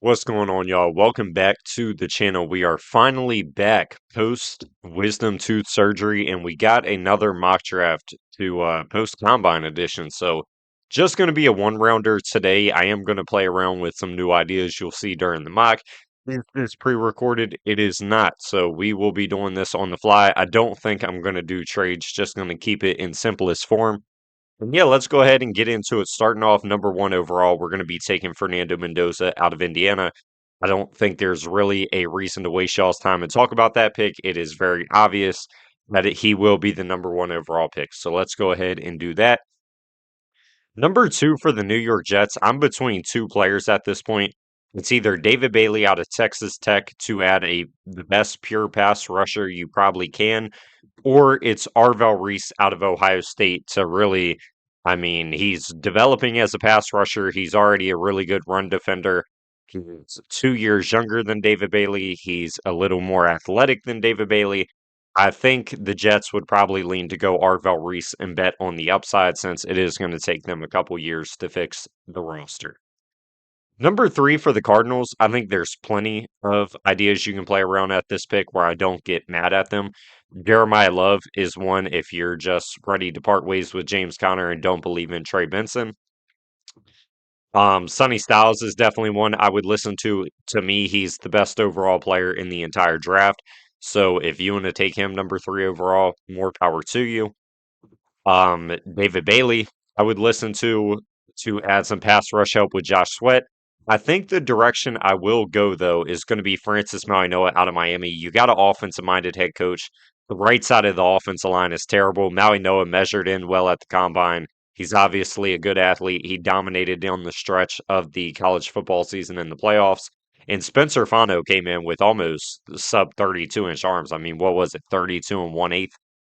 What's going on, y'all? Welcome back to the channel. We are finally back post wisdom tooth surgery, and we got another mock draft to post combine edition. So, just going to be a one rounder today. I am going to play around with some new ideas you'll see during the mock. Is this pre recorded? It is not. So, we will be doing this on the fly. I don't think I'm going to do trades, just going to keep it in simplest form. And yeah, let's go ahead and get into it. Starting off number one overall, we're going to be taking Fernando Mendoza out of Indiana. I don't think there's really a reason to waste y'all's time and talk about that pick. It is very obvious that he will be the number one overall pick. So let's go ahead and do that. Number two for the New York Jets, I'm between two players at this point. It's either David Bailey out of Texas Tech to add the best pure pass rusher you probably can, or it's Reese out of Ohio State to really, he's developing as a pass rusher. He's already a really good run defender. He's 2 years younger than David Bailey. He's a little more athletic than David Bailey. I think the Jets would probably lean to go Reese and bet on the upside since it is going to take them a couple years to fix the roster. Number three for the Cardinals, I think there's plenty of ideas you can play around at this pick where I don't get mad at them. Jeremiyah Love is one if you're just ready to part ways with James Conner and don't believe in Trey Benson. Sonny Styles is definitely one I would listen to. To me, he's the best overall player in the entire draft. So if you want to take him number three overall, more power to you. David Bailey, I would listen to add some pass rush help with Josh Sweat. I think the direction I will go though is going to be Francis Mauigoa out of Miami. You got an offensive minded head coach. The right side of the offensive line is terrible. Mauigoa measured in well at the combine. He's obviously a good athlete. He dominated on the stretch of the college football season in the playoffs. And Spencer Fano came in with almost sub 32-inch arms. I mean, what was it, 32 and 1/8?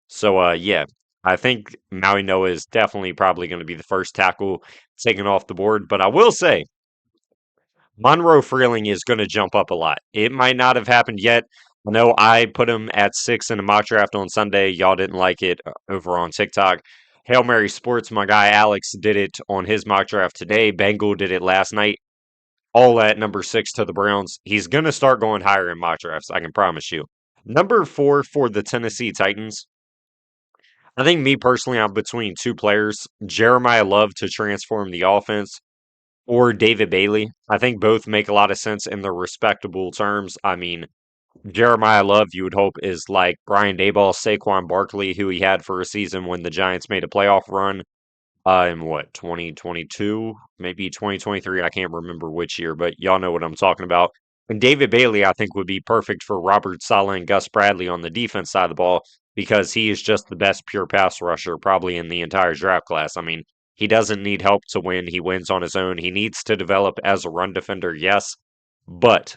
So, yeah, I think Mauigoa is definitely probably going to be the first tackle taken off the board. But I will say, Monroe Freeling is going to jump up a lot. It might not have happened yet. I know I put him at 6 in a mock draft on Sunday. Y'all didn't like it over on TikTok. Hail Mary Sports, my guy Alex did it on his mock draft today. Bengal did it last night. All at number 6 to the Browns. He's going to start going higher in mock drafts, I can promise you. Number 4 for the Tennessee Titans. I think me personally, I'm between two players. Jeremiyah Love to transform the offense or David Bailey. I think both make a lot of sense in their respectable terms. I mean, Jeremiyah Love, you would hope, is like Brian Daboll, Saquon Barkley, who he had for a season when the Giants made a playoff run in what, 2022? Maybe 2023. I can't remember which year, but y'all know what I'm talking about. And David Bailey, I think, would be perfect for Robert Saleh and Gus Bradley on the defense side of the ball because he is just the best pure pass rusher probably in the entire draft class. I mean, he doesn't need help to win. He wins on his own. He needs to develop as a run defender, yes, but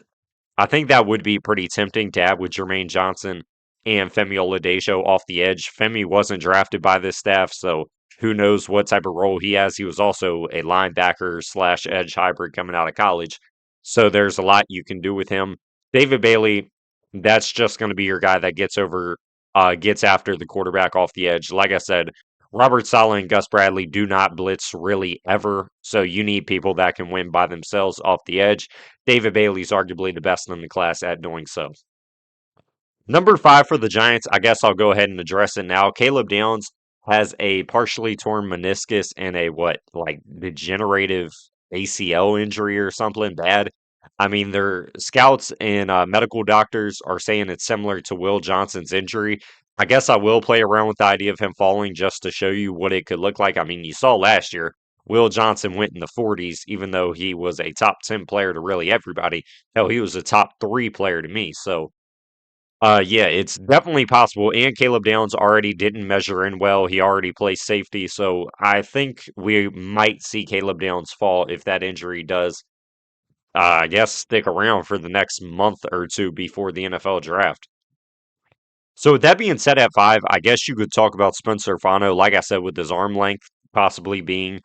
I think that would be pretty tempting to have with Jermaine Johnson and Femi Oladipo off the edge. Femi wasn't drafted by this staff, so who knows what type of role he has. He was also a linebacker slash edge hybrid coming out of college. So there's a lot you can do with him. David Bailey, that's just going to be your guy that gets after the quarterback off the edge. Like I said, Robert Saleh and Gus Bradley do not blitz really ever. So you need people that can win by themselves off the edge. David Bailey's arguably the best in the class at doing so. Number 5 for the Giants, I guess I'll go ahead and address it now. Caleb Downs has a partially torn meniscus and a degenerative ACL injury or something bad. I mean, their scouts and medical doctors are saying it's similar to Will Johnson's injury. I guess I will play around with the idea of him falling just to show you what it could look like. I mean, you saw last year, Will Johnson went in the 40s, even though he was a top 10 player to really everybody. Hell, he was a top 3 player to me. So, yeah, it's definitely possible. And Caleb Downs already didn't measure in well. He already plays safety. So I think we might see Caleb Downs fall if that injury does, I guess, stick around for the next month or two before the NFL draft. So with that being said, at 5, I guess you could talk about Spencer Fano. Like I said, with his arm length possibly being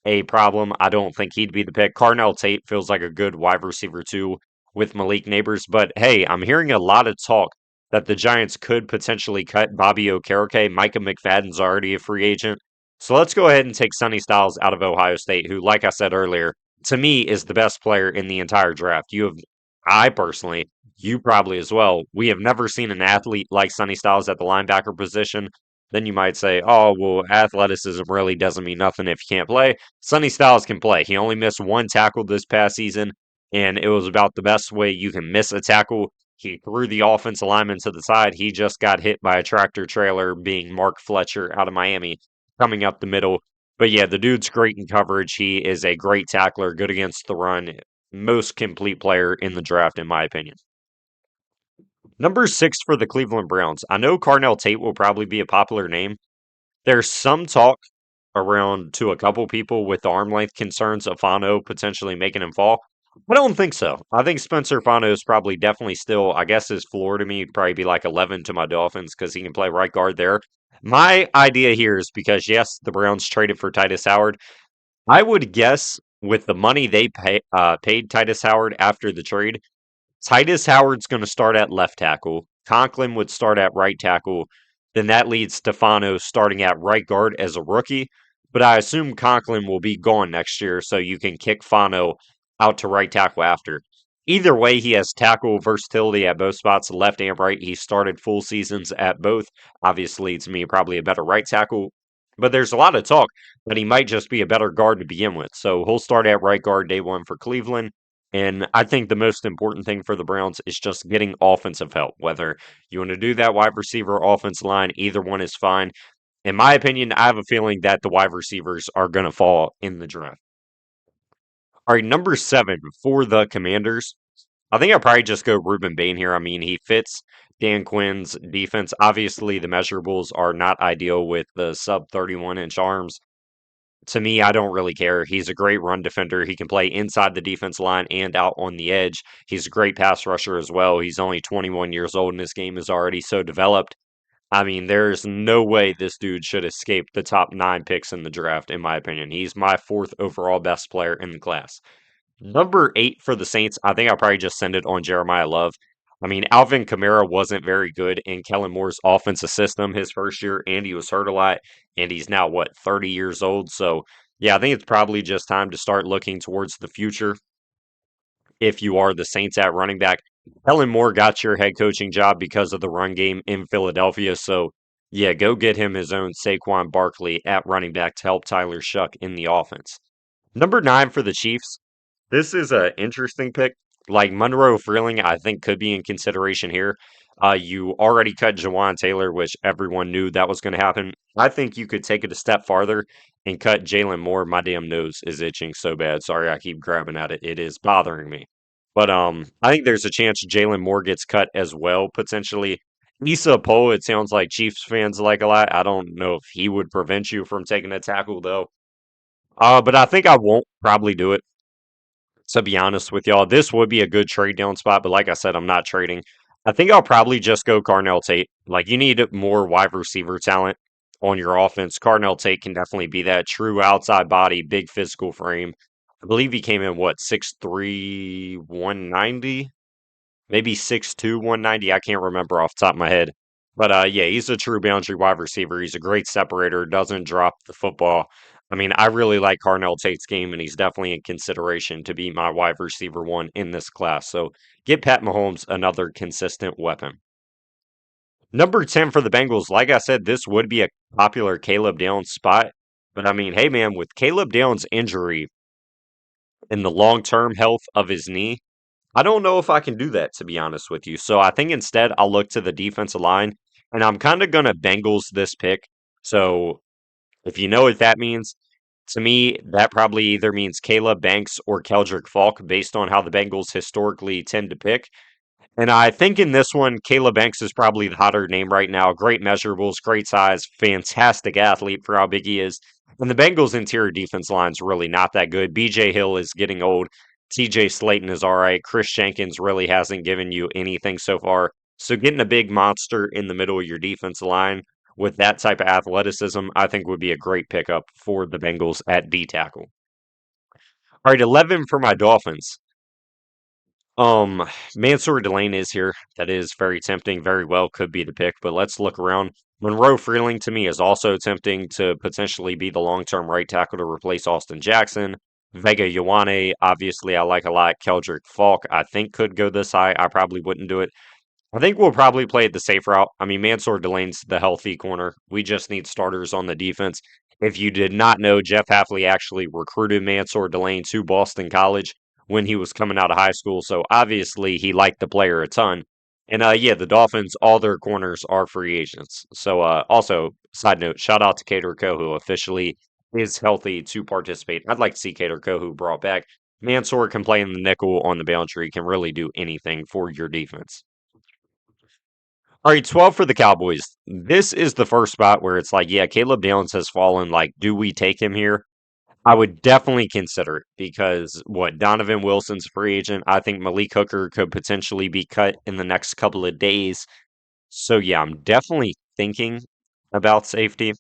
a problem, I don't think he'd be the pick. Carnell Tate feels like a good wide receiver too with Malik Neighbors. But hey, I'm hearing a lot of talk that the Giants could potentially cut Bobby Okereke. Micah McFadden's already a free agent. So let's go ahead and take Sonny Styles out of Ohio State, who, like I said earlier, to me, is the best player in the entire draft. I personally, you probably as well, we have never seen an athlete like Sonny Styles at the linebacker position. Then you might say, oh, well, athleticism really doesn't mean nothing if you can't play. Sonny Styles can play. He only missed one tackle this past season, and it was about the best way you can miss a tackle. He threw the offensive lineman to the side. He just got hit by a tractor trailer being Mark Fletcher out of Miami coming up the middle. But yeah, the dude's great in coverage. He is a great tackler, good against the run, most complete player in the draft, in my opinion. Number 6 for the Cleveland Browns. I know Carnell Tate will probably be a popular name. There's some talk around to a couple people with the arm length concerns of Fano potentially making him fall. I don't think so. I think Spencer Fano is probably definitely still, I guess his floor to me would probably be like 11 to my Dolphins because he can play right guard there. My idea here is because, yes, the Browns traded for Titus Howard. I would guess with the money paid Titus Howard after the trade, Titus Howard's going to start at left tackle. Conklin would start at right tackle. Then that leads Stefano starting at right guard as a rookie. But I assume Conklin will be gone next year, so you can kick Fano out to right tackle after. Either way, he has tackle versatility at both spots, left and right. He started full seasons at both. Obviously, to me, probably a better right tackle. But there's a lot of talk that he might just be a better guard to begin with. So he'll start at right guard day one for Cleveland. And I think the most important thing for the Browns is just getting offensive help. Whether you want to do that wide receiver, offense line, either one is fine. In my opinion, I have a feeling that the wide receivers are going to fall in the draft. All right, number 7 for the Commanders. I think I'll probably just go Rueben Bain here. I mean, he fits Dan Quinn's defense. Obviously, the measurables are not ideal with the sub 31-inch arms. To me, I don't really care. He's a great run defender. He can play inside the defense line and out on the edge. He's a great pass rusher as well. He's only 21 years old, and his game is already so developed. I mean, there's no way this dude should escape the top 9 picks in the draft, in my opinion. He's my 4th overall best player in the class. Number 8 for the Saints, I think I'll probably just send it on Jeremiyah Love. I mean, Alvin Kamara wasn't very good in Kellen Moore's offensive system his first year, and he was hurt a lot, and he's now, 30 years old? So, yeah, I think it's probably just time to start looking towards the future if you are the Saints at running back. Kellen Moore got your head coaching job because of the run game in Philadelphia, so yeah, go get him his own Saquon Barkley at running back to help Tyler Shuck in the offense. Number 9 for the Chiefs. This is an interesting pick. Like Monroe Freeling, I think could be in consideration here. You already cut Jawan Taylor, which everyone knew that was going to happen. I think you could take it a step farther and cut Jalen Moore. My damn nose is itching so bad. Sorry, I keep grabbing at it. It is bothering me. But I think there's a chance Jalen Moore gets cut as well, potentially. Issa Poe, it sounds like Chiefs fans like a lot. I don't know if he would prevent you from taking a tackle though. But I think I won't probably do it. To be honest with y'all, this would be a good trade down spot, but like I said, I'm not trading. I think I'll probably just go Carnell Tate. Like, you need more wide receiver talent on your offense. Carnell Tate can definitely be that true outside body, big physical frame. I believe he came in, 6'3", 190? Maybe 6'2", 190. I can't remember off the top of my head. But yeah, he's a true boundary wide receiver. He's a great separator, doesn't drop the football. I mean, I really like Carnell Tate's game, and he's definitely in consideration to be my wide receiver 1 in this class. So get Pat Mahomes another consistent weapon. Number 10 for the Bengals. Like I said, this would be a popular Caleb Downs spot. But I mean, hey man, with Caleb Downs' injury and the long-term health of his knee, I don't know if I can do that, to be honest with you. So I think instead I'll look to the defensive line, and I'm kind of going to Bengals this pick. So if you know what that means, to me, that probably either means Caleb Banks or Keldric Faulk based on how the Bengals historically tend to pick. And I think in this one, Caleb Banks is probably the hotter name right now. Great measurables, great size, fantastic athlete for how big he is. And the Bengals' interior defense line's really not that good. BJ Hill is getting old. TJ Slayton is all right. Chris Jenkins really hasn't given you anything so far. So getting a big monster in the middle of your defense line with that type of athleticism, I think would be a great pickup for the Bengals at D tackle. All right, 11 for my Dolphins. Um, Mansoor Delane is here. That is very tempting. Very well could be the pick, but let's look around. Monroe Freeling to me is also tempting to potentially be the long-term right tackle to replace Austin Jackson. Vega Yawane, obviously, I like a lot. Keldric Faulk, I think could go this high. I probably wouldn't do it. I think we'll probably play it the safe route. I mean, Mansoor Delane's the healthy corner. We just need starters on the defense. If you did not know, Jeff Halfley actually recruited Mansoor Delane to Boston College when he was coming out of high school. So obviously he liked the player a ton. And yeah, the Dolphins, all their corners are free agents. So also, side note, shout out to Cater Kohu, officially is healthy to participate. I'd like to see Cater Kohu brought back. Mansoor can play in the nickel on the boundary, can really do anything for your defense. All right, 12 for the Cowboys. This is the first spot where it's like, yeah, Caleb Downs has fallen. Like, do we take him here? I would definitely consider it because what Donovan Wilson's a free agent. I think Malik Hooker could potentially be cut in the next couple of days. So yeah, I'm definitely thinking about safety.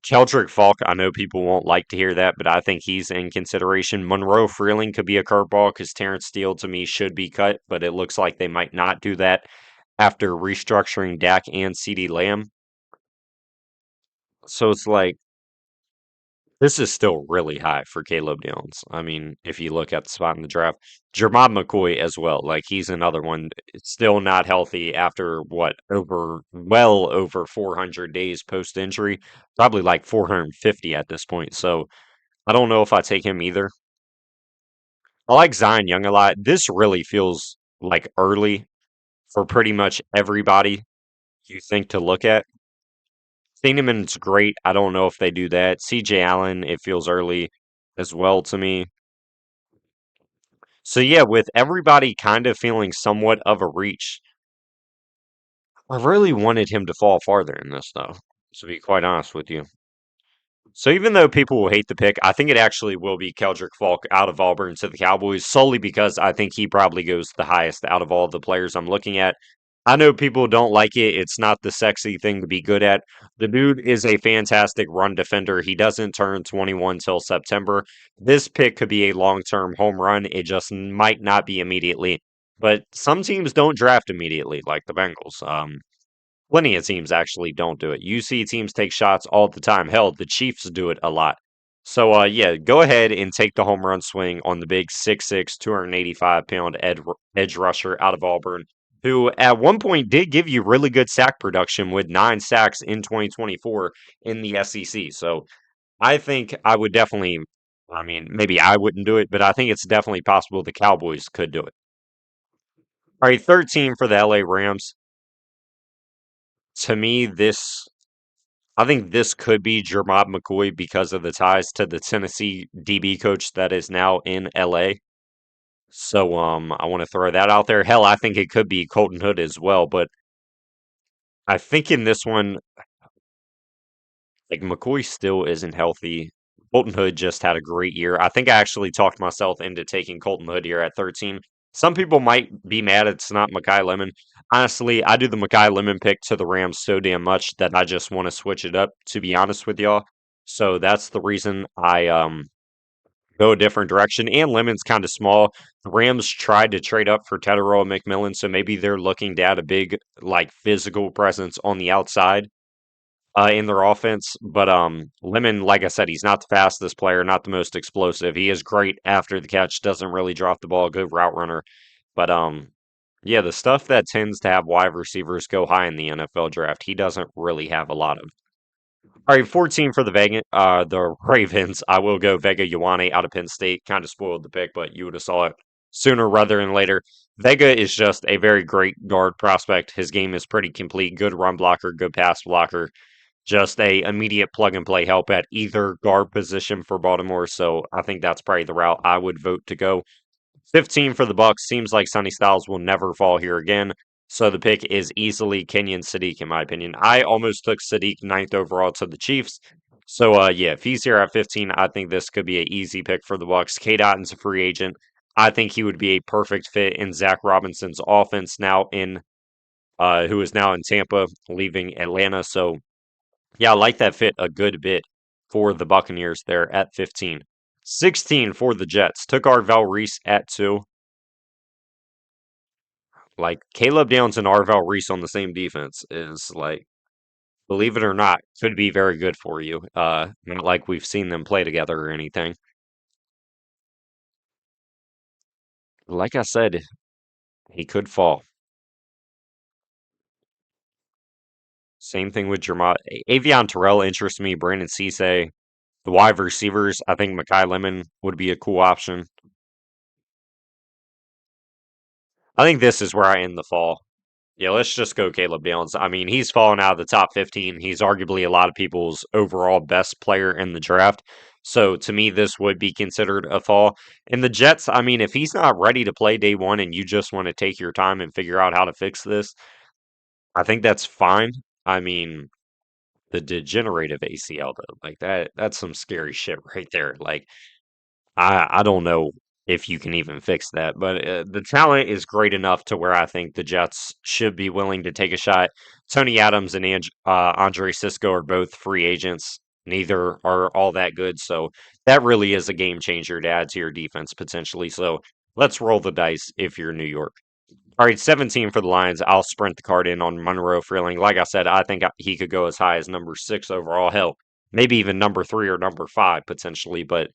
Keldric Falk, I know people won't like to hear that, but I think he's in consideration. Monroe Freeling could be a curveball because Terrence Steele to me should be cut, but it looks like they might not do that after restructuring Dak and CD Lamb. So it's like this is still really high for Caleb Downs. I mean, if you look at the spot in the draft, Jermod McCoy as well. Like he's another one still not healthy after what well over 400 days post injury, probably like 450 at this point. So I don't know if I take him either. I like Zion Young a lot. This really feels like early for pretty much everybody you think to look at. Thieneman's great. I don't know if they do that. CJ Allen, it feels early as well to me. So yeah, with everybody kind of feeling somewhat of a reach, I really wanted him to fall farther in this though, to be quite honest with you. So even though people will hate the pick, I think it actually will be Keldric Falk out of Auburn to the Cowboys solely because I think he probably goes the highest out of all the players I'm looking at. I know people don't like it. It's not the sexy thing to be good at. The dude is a fantastic run defender. He doesn't turn 21 till September. This pick could be a long-term home run. It just might not be immediately. But some teams don't draft immediately, like the Bengals. Plenty of teams actually don't do it. You see teams take shots all the time. Hell, the Chiefs do it a lot. So, yeah, go ahead and take the home run swing on the big 6'6", 285-pound edge rusher out of Auburn, who at one point did give you really good sack production with 9 sacks in 2024 in the SEC. So, I think I would definitely, I mean, maybe I wouldn't do it, but I think it's definitely possible the Cowboys could do it. All right, 13 for the LA Rams. To me, I think this could be Jermod McCoy because of the ties to the Tennessee DB coach that is now in LA. So I want to throw that out there. Hell, I think it could be Colton Hood as well, but I think in this one, like McCoy still isn't healthy. Colton Hood just had a great year. I think I actually talked myself into taking Colton Hood here at 13. Some people might be mad it's not Makai Lemon. Honestly, I do the Makai Lemon pick to the Rams so damn much that I just want to switch it up, to be honest with y'all. So that's the reason I go a different direction. And Lemon's kind of small. The Rams tried to trade up for Terrell McMillan, so maybe they're looking to add a big, like, physical presence on the outside in their offense. But Lemon, like I said, he's not the fastest player, not the most explosive. He is great after the catch, doesn't really drop the ball, good route runner. But yeah, the stuff that tends to have wide receivers go high in the NFL draft, he doesn't really have a lot of. All right, 14 for the Ravens. I will go Vega Yawane out of Penn State. Kind of spoiled the pick, but you would have saw it sooner rather than later. Vega is just a very great guard prospect. His game is pretty complete. Good run blocker, good pass blocker. Just a immediate plug and play help at either guard position for Baltimore. So I think that's probably the route I would vote to go. 15 for the Bucks. Seems like Sonny Styles will never fall here again. So the pick is easily Kenyon Sadiq, in my opinion. I almost took Sadiq ninth overall to the Chiefs. So yeah, if he's here at 15, I think this could be an easy pick for the Bucks. K. Dotton's a free agent. I think he would be a perfect fit in Zach Robinson's offense now in who is now in Tampa, leaving Atlanta. So yeah, I like that fit a good bit for the Buccaneers there at 15. 16 for the Jets. Took Arvell Reese at 2. Like Caleb Downs and Arvell Reese on the same defense is like believe it or not, could be very good for you. Not like we've seen them play together or anything. Like I said, he could fall. Same thing with Jermod. Avieon Terrell interests me. Brandon Cisse, the wide receivers. I think Makai Lemon would be a cool option. I think this is where I end the fall. Yeah, let's just go Caleb Downs. I mean, he's fallen out of the top 15. He's arguably a lot of people's overall best player in the draft. So to me, this would be considered a fall. And the Jets, I mean, if he's not ready to play day one and you just want to take your time and figure out how to fix this, I think that's fine. I mean, the degenerative ACL though, like that's some scary shit right there. Like I don't know if you can even fix that, but the talent is great enough to where I think the Jets should be willing to take a shot. Tony Adams and Andre Cisco are both free agents. Neither are all that good, so that really is a game changer to add to your defense potentially. So let's roll the dice if you're New York. All right, 17 for the Lions. I'll sprint the card in on Monroe Freeling. Like I said, I think he could go as high as number 6 overall. Hell, maybe even number 3 or number 5 potentially, but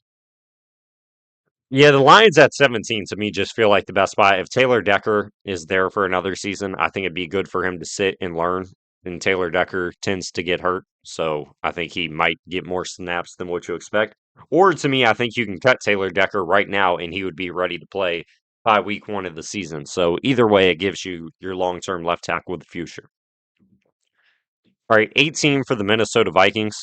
yeah, the Lions at 17 to me just feel like the best spot. If Taylor Decker is there for another season, I think it'd be good for him to sit and learn. And Taylor Decker tends to get hurt, so I think he might get more snaps than what you expect. Or to me, I think you can cut Taylor Decker right now and he would be ready to play by week 1 of the season. So either way, it gives you your long-term left tackle of the future. All right, 18 for the Minnesota Vikings.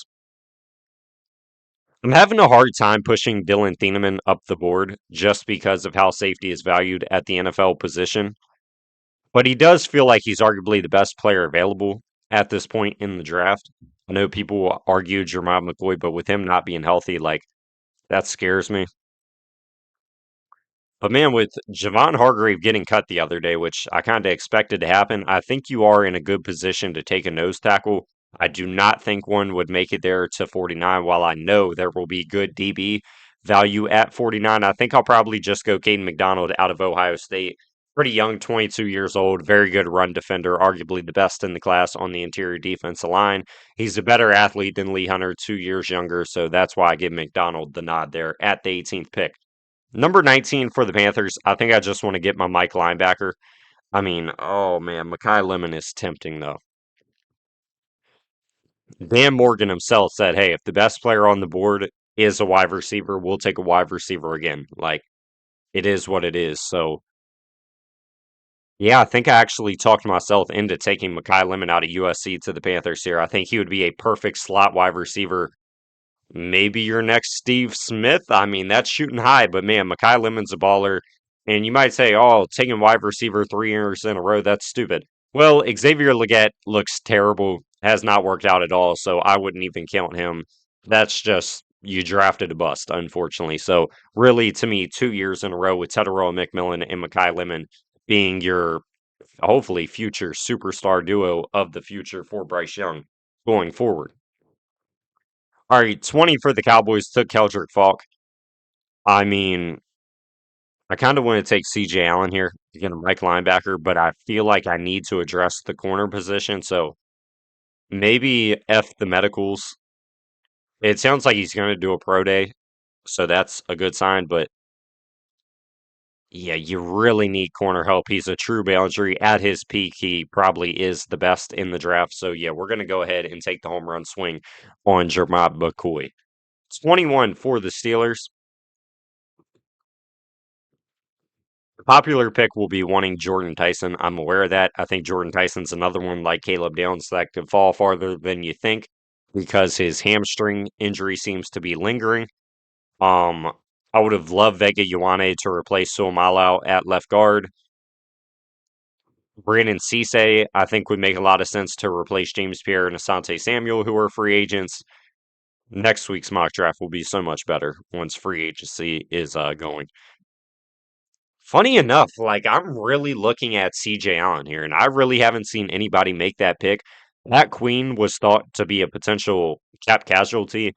I'm having a hard time pushing Dillon Thieneman up the board just because of how safety is valued at the NFL position. But he does feel like he's arguably the best player available at this point in the draft. I know people will argue Jermod McCoy, but with him not being healthy, like that scares me. But man, with Javon Hargrave getting cut the other day, which I kind of expected to happen, I think you are in a good position to take a nose tackle. I do not think one would make it there to 49. While I know there will be good DB value at 49, I think I'll probably just go Caden McDonald out of Ohio State. Pretty young, 22 years old, very good run defender, arguably the best in the class on the interior defensive line. He's a better athlete than Lee Hunter, 2 years younger, so that's why I give McDonald the nod there at the 18th pick. Number 19 for the Panthers. I think I just want to get my Mike linebacker. I mean, oh man, Makai Lemon is tempting though. Dan Morgan himself said, "Hey, if the best player on the board is a wide receiver, we'll take a wide receiver again." Like it is what it is. So yeah, I think I actually talked myself into taking Makai Lemon out of USC to the Panthers here. I think he would be a perfect slot wide receiver. Maybe your next Steve Smith. I mean, that's shooting high, but man, Makai Lemon's a baller. And you might say, oh, taking wide receiver 3 years in a row, that's stupid. Well, Xavier Leggett looks terrible, has not worked out at all, so I wouldn't even count him. That's just, you drafted a bust, unfortunately. So, really, to me, 2 years in a row with Terrell McMillan and Makai Lemon being your hopefully future superstar duo of the future for Bryce Young going forward. All right, 20 for the Cowboys took Keldric Faulk. I mean, I kind of want to take CJ Allen here to get a Mike linebacker, but I feel like I need to address the corner position. So maybe F the medicals. It sounds like he's going to do a pro day, so that's a good sign. But yeah, you really need corner help. He's a true boundary. At his peak, he probably is the best in the draft. So yeah, we're going to go ahead and take the home run swing on Jermod McCoy. 21 for the Steelers. The popular pick will be wanting Jordyn Tyson. I'm aware of that. I think Jordyn Tyson's another one like Caleb Downs that could fall farther than you think because his hamstring injury seems to be lingering. Um, I would have loved Vega Yawan to replace Suamalau at left guard. Brandon Cisse, I think, would make a lot of sense to replace James Pierre and Asante Samuel, who are free agents. Next week's mock draft will be so much better once free agency is going. Funny enough, like I'm really looking at CJ Allen here, and I really haven't seen anybody make that pick. That Queen was thought to be a potential cap casualty.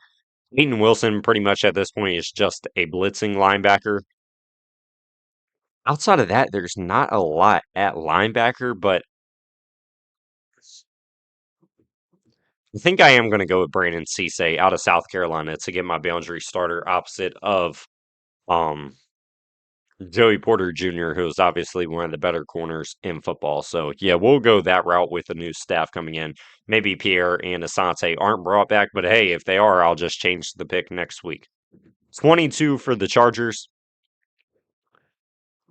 Peyton Wilson, pretty much at this point, is just a blitzing linebacker. Outside of that, there's not a lot at linebacker, but I think I am going to go with Brandon Cisse out of South Carolina to get my boundary starter opposite of um, Joey Porter Jr., who is obviously one of the better corners in football. So, yeah, we'll go that route with the new staff coming in. Maybe Pierre and Asante aren't brought back, but hey, if they are, I'll just change the pick next week. 22 for the Chargers.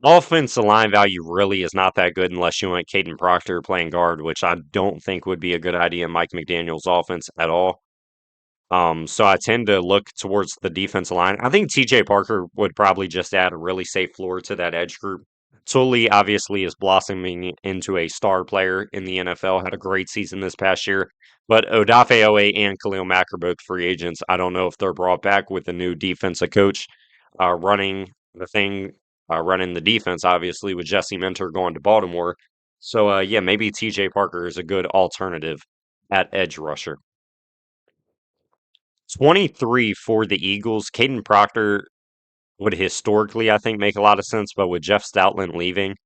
Offensive line value really is not that good unless you want Caden Proctor playing guard, which I don't think would be a good idea in Mike McDaniel's offense at all. So I tend to look towards the defensive line. I think TJ Parker would probably just add a really safe floor to that edge group. Tully obviously is blossoming into a star player in the NFL, had a great season this past year. But Odafe Owe and Khalil Mack are both free agents. I don't know if they're brought back with the new defensive coach running the thing, running the defense, obviously, with Jesse Minter going to Baltimore. So, yeah, maybe TJ Parker is a good alternative at edge rusher. 23 for the Eagles. Caden Proctor would historically, I think, make a lot of sense, but with Jeff Stoutland leaving,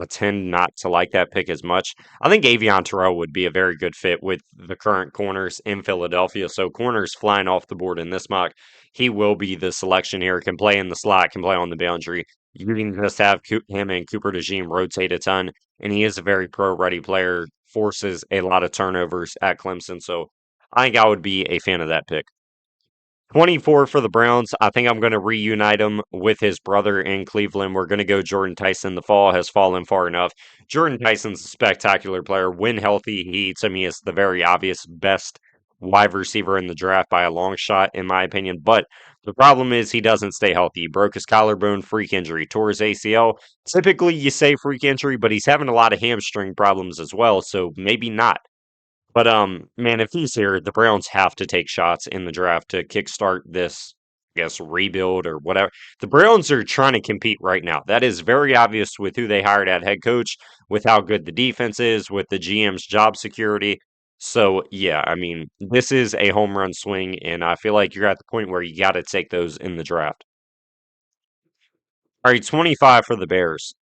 I tend not to like that pick as much. I think Avieon Terrell would be a very good fit with the current corners in Philadelphia. So corners flying off the board in this mock. He will be the selection here. Can play in the slot, can play on the boundary. You can just have him and Cooper DeJean rotate a ton, and he is a very pro-ready player. Forces a lot of turnovers at Clemson, so I think I would be a fan of that pick. 24 for the Browns. I think I'm going to reunite him with his brother in Cleveland. We're going to go Jordyn Tyson. The fall has fallen far enough. Jordyn Tyson's a spectacular player. When healthy, he to me is the very obvious best wide receiver in the draft by a long shot, in my opinion. But the problem is he doesn't stay healthy. He broke his collarbone, freak injury, tore his ACL. Typically, you say freak injury, but he's having a lot of hamstring problems as well. So maybe not. But man, if he's here, the Browns have to take shots in the draft to kickstart this, I guess, rebuild or whatever. The Browns are trying to compete right now. That is very obvious with who they hired at head coach, with how good the defense is, with the GM's job security. So yeah, I mean, this is a home run swing, and I feel like you're at the point where you got to take those in the draft. All right, 25 for the Bears.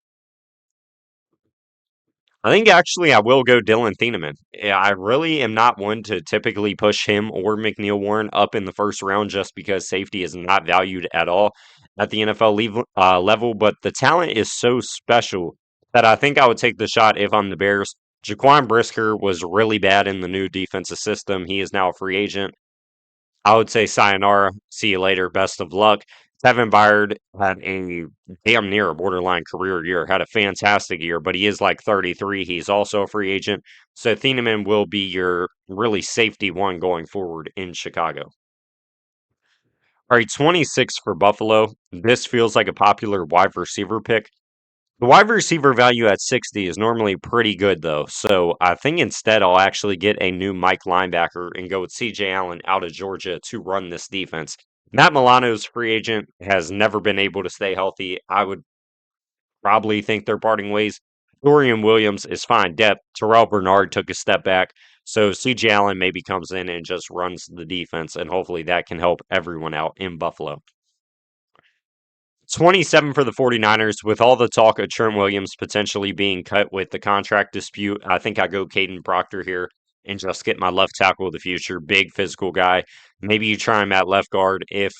I think actually I will go Dillon Thieneman. Yeah, I really am not one to typically push him or McNeil Warren up in the first round just because safety is not valued at all at the NFL level. But the talent is so special that I think I would take the shot if I'm the Bears. Jaquan Brisker was really bad in the new defensive system. He is now a free agent. I would say sayonara, see you later, best of luck. Kevin Byard had a damn near a borderline career year, had a fantastic year, but he is like 33. He's also a free agent. So Thieneman will be your really safety one going forward in Chicago. All right, 26 for Buffalo. This feels like a popular wide receiver pick. The wide receiver value at 60 is normally pretty good, though. So I think instead I'll actually get a new Mike linebacker and go with CJ Allen out of Georgia to run this defense. Matt Milano's free agent has never been able to stay healthy. I would probably think they're parting ways. Dorian Williams is fine depth. Terrell Bernard took a step back. So CJ Allen maybe comes in and just runs the defense, and hopefully that can help everyone out in Buffalo. 27 for the 49ers. With all the talk of Trent Williams potentially being cut with the contract dispute, I think I go Caden Proctor here and just get my left tackle of the future. Big physical guy. Maybe you try him at left guard if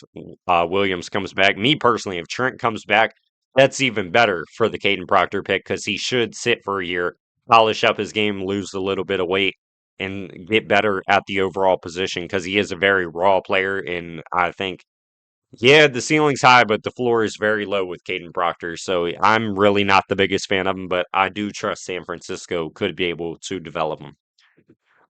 Williams comes back. Me personally, if Trent comes back, that's even better for the Caden Proctor pick because he should sit for a year, polish up his game, lose a little bit of weight, and get better at the overall position because he is a very raw player. And I think yeah, the ceiling's high, but the floor is very low with Caden Proctor. So I'm really not the biggest fan of him, but I do trust San Francisco could be able to develop him.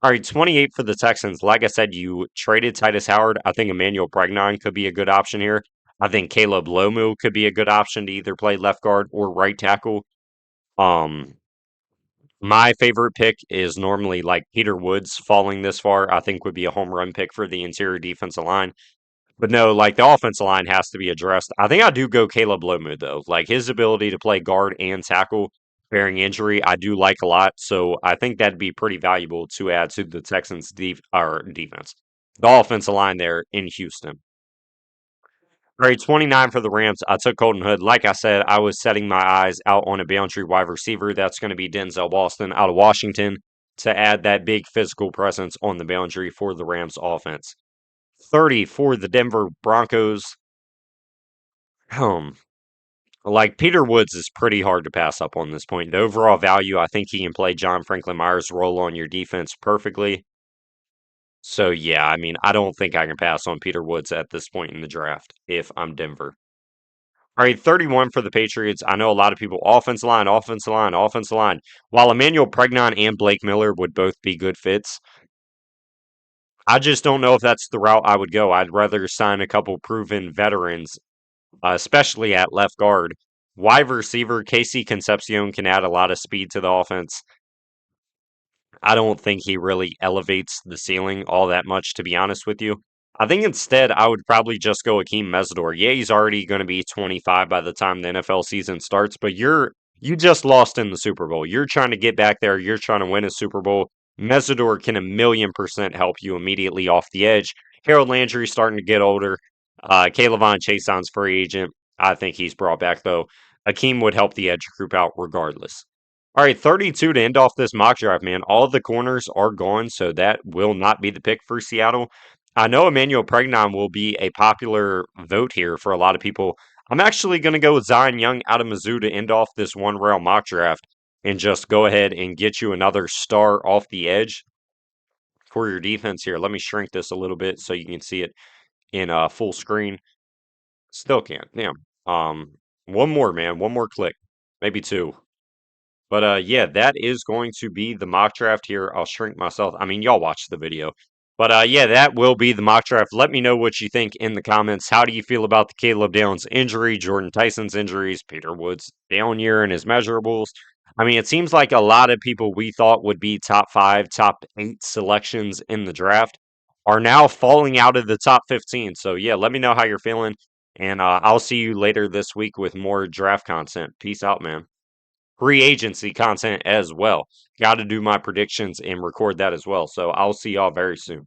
All right, 28 for the Texans. Like I said, you traded Titus Howard. I think Emmanuel Pregnon could be a good option here. I think Caleb Lomu could be a good option to either play left guard or right tackle. Um, my favorite pick is normally like Peter Woods falling this far. I think would be a home run pick for the interior defensive line. But no, like the offensive line has to be addressed. I think I do go Caleb Lomu though. Like his ability to play guard and tackle bearing injury, I do like a lot. So I think that'd be pretty valuable to add to the Texans defense. The offensive line there in Houston. All right, 29 for the Rams. I took Colton Hood. Like I said, I was setting my eyes out on a boundary wide receiver. That's going to be Denzel Boston out of Washington. to add that big physical presence on the boundary for the Rams offense. 30 for the Denver Broncos. Um, like Peter Woods is pretty hard to pass up on this point. The overall value, I think he can play John Franklin Myers' role on your defense perfectly. So yeah, I mean, I don't think I can pass on Peter Woods at this point in the draft if I'm Denver. All right, 31 for the Patriots. I know a lot of people offensive line, offensive line, offensive line. While Emmanuel Pregnon and Blake Miller would both be good fits, I just don't know if that's the route I would go. I'd rather sign a couple proven veterans, especially at left guard. Wide receiver, Casey Concepcion can add a lot of speed to the offense. I don't think he really elevates the ceiling all that much, to be honest with you. I think instead I would probably just go Akeem Mesidor. Yeah, he's already going to be 25 by the time the NFL season starts, but you just lost in the Super Bowl. You're trying to get back there. You're trying to win a Super Bowl. Mesidor can 1,000,000% help you immediately off the edge. Harold Landry's starting to get older. Kaylavon Chaison's free agent. I think he's brought back though. Akeem would help the edge group out regardless. All right, 32 to end off this mock draft, man. All of the corners are gone, so that will not be the pick for Seattle. I know Emmanuel Pregnon will be a popular vote here for a lot of people. I'm actually going to go with Zion Young out of Mizzou to end off this one round mock draft and just go ahead and get you another star off the edge for your defense here. Let me shrink this a little bit so you can see it in full screen. Still can't. Damn. One more, man. One more click. Maybe two. But yeah, that is going to be the mock draft here. I'll shrink myself. I mean, y'all watch the video. But yeah, that will be the mock draft. Let me know what you think in the comments. How do you feel about the Caleb Downs injury, Jordan Tyson's injuries, Peter Woods' down year and his measurables? I mean, it seems like a lot of people we thought would be top 5, top 8 selections in the draft are now falling out of the top 15. So yeah, let me know how you're feeling. And I'll see you later this week with more draft content. Peace out, man. Free agency content as well. Got to do my predictions and record that as well. So I'll see y'all very soon.